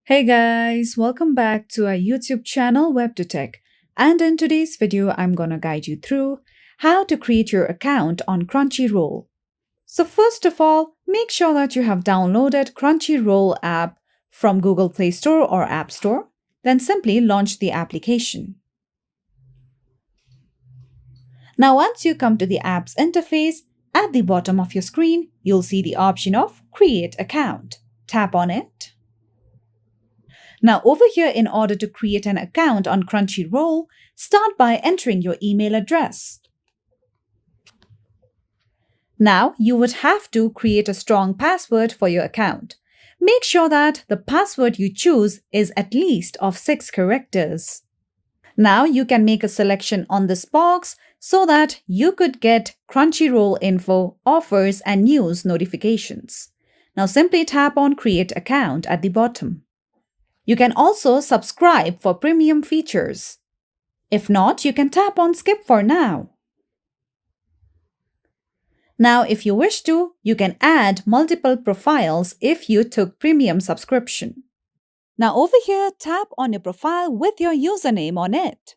Hey guys, welcome back to our YouTube channel WebToTech. And in today's video, I'm gonna guide you through how to create your account on Crunchyroll. So first of all, make sure that you have downloaded Crunchyroll app from Google Play Store or App Store. Then simply launch the application. Now once you come to the app's interface, at the bottom of your screen, you'll see the option of Create Account. Tap on it. Now over here, in order to create an account on Crunchyroll, start by entering your email address. Now you would have to create a strong password for your account. Make sure that the password you choose is at least of 6 characters. Now you can make a selection on this box so that you could get Crunchyroll info, offers, and news notifications. Now simply tap on Create Account at the bottom. You can also subscribe for premium features. If not, you can tap on Skip for now. Now, if you wish to, you can add multiple profiles if you took premium subscription. Now over here, tap on your profile with your username on it.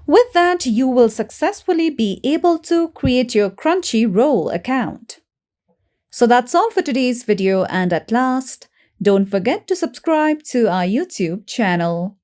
With that, you will successfully be able to create your Crunchyroll account. So that's all for today's video, and at last, don't forget to subscribe to our YouTube channel.